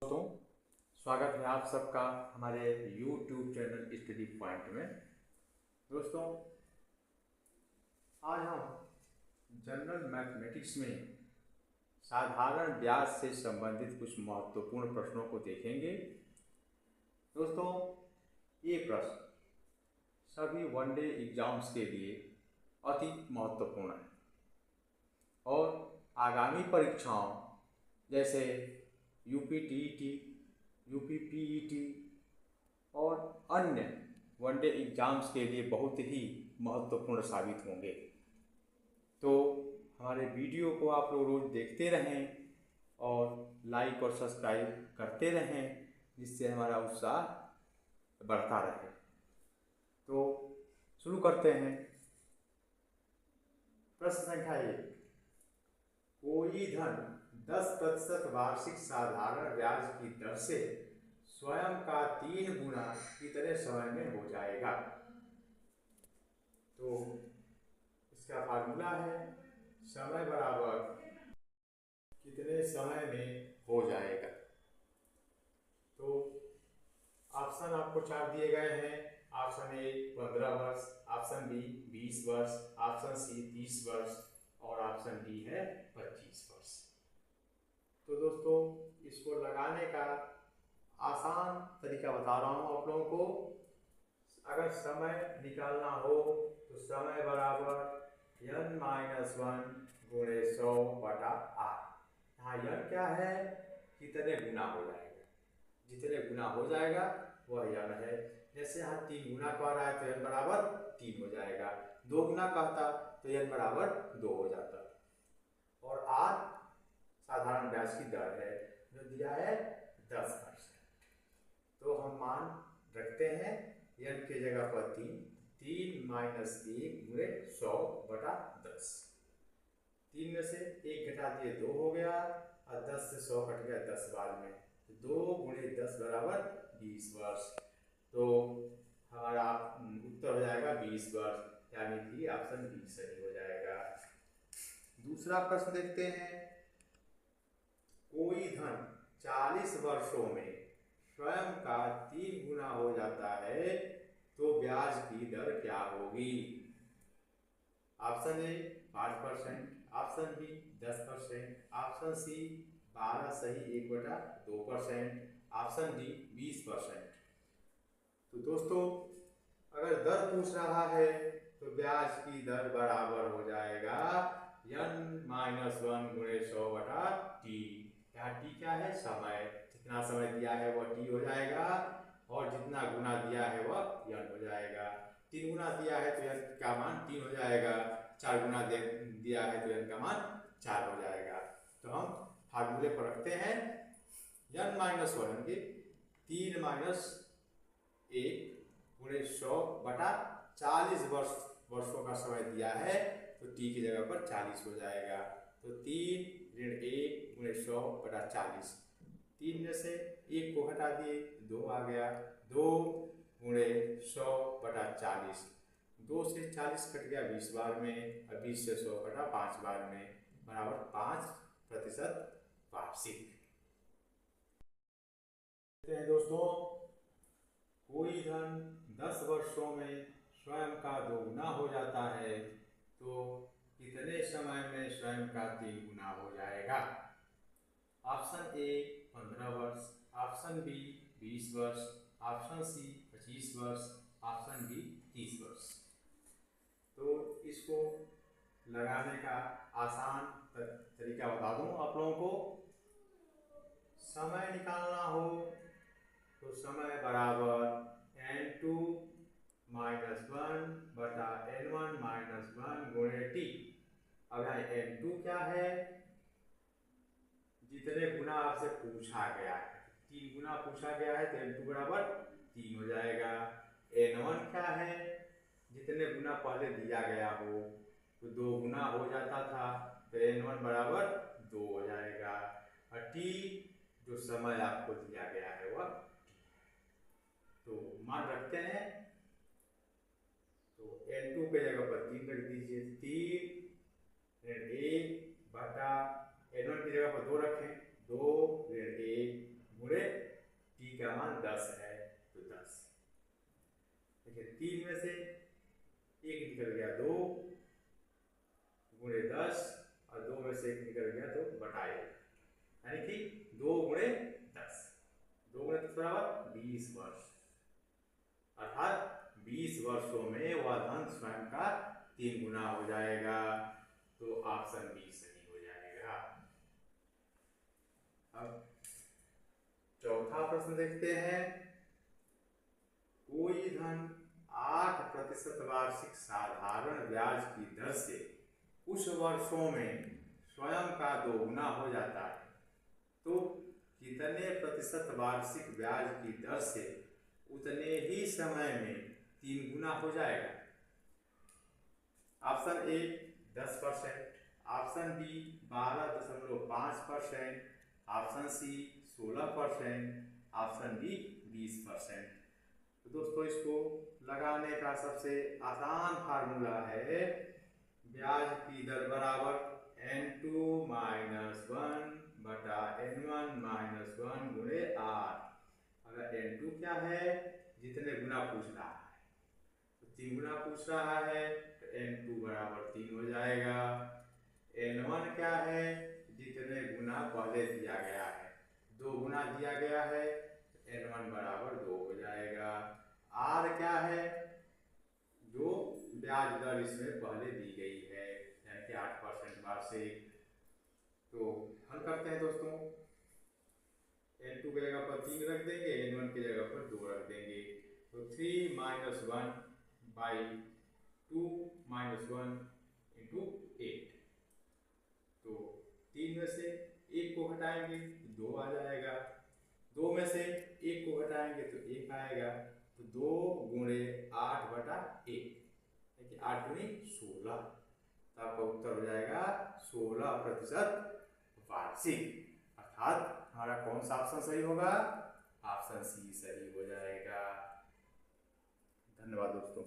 दोस्तों, स्वागत है आप सबका हमारे YouTube चैनल स्टडी पॉइंट में। दोस्तों, आज हम जनरल मैथमेटिक्स में साधारण ब्याज से संबंधित कुछ महत्वपूर्ण प्रश्नों को देखेंगे। दोस्तों, ये प्रश्न सभी वनडे एग्जाम्स के लिए अति महत्वपूर्ण है और आगामी परीक्षाओं जैसे यूपीटीईटी, यूपीपीईटी और अन्य वनडे एग्जाम्स के लिए बहुत ही महत्वपूर्ण साबित होंगे। तो हमारे वीडियो को आप लोग रोज़ देखते रहें और लाइक और सब्सक्राइब करते रहें, जिससे हमारा उत्साह बढ़ता रहे। तो शुरू करते हैं। प्रश्न संख्या 1, कोई धन 10% वार्षिक साधारण ब्याज की दर से स्वयं का 3 गुना कितने समय में हो जाएगा? तो इसका फार्मूला है समय बराबर कितने समय में हो जाएगा। तो ऑप्शन आपको 4 दिए गए हैं। ऑप्शन ए 15 वर्ष, ऑप्शन बी 20 वर्ष, ऑप्शन सी 30 वर्ष और ऑप्शन डी है 25 वर्ष। तो दोस्तों, इसको लगाने का आसान तरीका बता रहा हूँ आप लोगों को। अगर समय निकालना हो तो समय बराबर n-1 गुणे 100 बटा r। यहाँ n क्या है? कितने गुना हो जाएगा। जितने गुना हो जाएगा वह n है। जैसे यहाँ 3 गुना कह रहा है तो n बराबर 3 हो जाएगा। 2 गुना कहता तो n बराबर 2 हो जाता। और r साधारण ब्याज की दर है जो दिया है 10%। तो हम मान रखते हैं n की जगह पर 3 माइनस 1 गुणे 100 बटा 10। 3 में से 1 घटा दिए 2 हो गया और 10 से 100 कट गया 10 बार में। 2 गुणे 10 बराबर 20 वर्ष। तो हमारा उत्तर हो जाएगा 20 वर्ष, यानी कि ऑप्शन बी सही हो जाएगा। दूसरा प्रश्न देखते हैं। कोई धन 40 वर्षों में स्वयं का 3 गुना हो जाता है तो ब्याज की दर क्या होगी? Option A 5%, option B 10%, option C 12 सही 1/2%, ऑप्शन डी 20%। तो दोस्तों, अगर दर पूछ रहा है तो ब्याज की दर बराबर हो जाएगा n-1 गुणे 100 बटा टी। यहाँ टी क्या है? समय। जितना समय दिया है वह टी हो जाएगा और जितना गुना दिया है वह n हो जाएगा। 3 गुना दिया है तो n का मान 3 हो जाएगा। 4 गुना दिया है तो n का मान 4 हो जाएगा। तो हम फार्मूले पर रखते हैं n-1 के 3 माइनस 1 गुणे 100 बटा 40 वर्षों का समय दिया है तो टी की जगह पर 40 हो जाएगा। तो 3 ऋण 1 गुणे 100 बटा 40। 3 में से 1 को हटा दिए 2 आ गया। 2 गुणे 100 बटा 40। 2 से 40 कट गया 20 बार में और 20 से 100 कटा 5 बार में, बराबर 5% वार्षिक। दोस्तों, कोई धन 10 वर्षों में स्वयं का 2 गुना हो जाता है तो कितने समय में स्वयं का 3 गुना हो जाएगा? ऑप्शन ए 15 वर्ष, ऑप्शन बी 20 वर्ष, ऑप्शन सी 25 वर्ष, ऑप्शन डी 30 वर्ष। तो इसको लगाने का आसान तरीका बता दूं आप लोगों को। समय निकालना हो तो समय बराबर n2 माइनस 1 बटा n1 माइनस 1 गुणे टी। अब यहाँ n2 क्या है? जितने गुना आपसे पूछा गया है, 3 गुना पूछा गया है तो n2 बराबर 3 हो जाएगा। n1 क्या है? जितने गुना पहले दिया गया हो तो 2 गुना हो जाता था तो n1 बराबर 2 हो जाएगा। और t जो समय आपको दिया गया है वह तो मान रखते हैं। तो n2 के जगह पर 3 रख दीजिए। 3 ऋण 1 बटा n1 की जगह पर 2 रखें, 2 ऋण 1 गुणे वर्षों में वह धन स्वयं का 3 गुना हो जाएगा। तो ऑप्शन बी सही हो जाएगा। अब चौथा प्रश्न देखते हैं। कोई धन 8% वार्षिक साधारण ब्याज की दर से कुछ वर्षों में स्वयं का 2 गुना हो जाता है, तो कितने प्रतिशत वार्षिक ब्याज की दर से उतने ही समय में 3 गुना हो जाएगा? Option A 10%, option B 12.5%, option C 16%, option D 20%। तो दोस्तों इसको लगाने का सबसे आसान फार्मूला है ब्याज की दर बराबर n2 - 1 बटा n1 - 1 गुणे r। अगर n2 क्या है, जितने गुना पूछ रहा है, तो 3 गुना पूछ रहा है तो n2 बराबर 3 हो जाएगा। n1 क्या है, जितने गुना पहले दिया गया है, 2 गुना दिया गया है तो n1 बराबर 2 हो जाएगा। r क्या है, जो ब्याज दर इसमें पहले दी गई है, यानी कि 8% वार्षिक। तो हल करते हैं दोस्तों। n2 की जगह पर 3 रख देंगे, n1 की जगह पर 2 रख देंगे। तो 3 - 1 बाई 2 - 1 इंटू 8। तो 3 में से 1 को हटाएंगे तो 2 आ जाएगा, 2 में से 1 को हटाएंगे तो 1 आएगा। तो 2 गुणे 8 बटा 1, 8 दूनी 16। तो आपका उत्तर हो जाएगा 16% वार्षिक। अर्थात हमारा कौन सा ऑप्शन सही होगा? ऑप्शन सी सही हो जाएगा। धन्यवाद दोस्तों।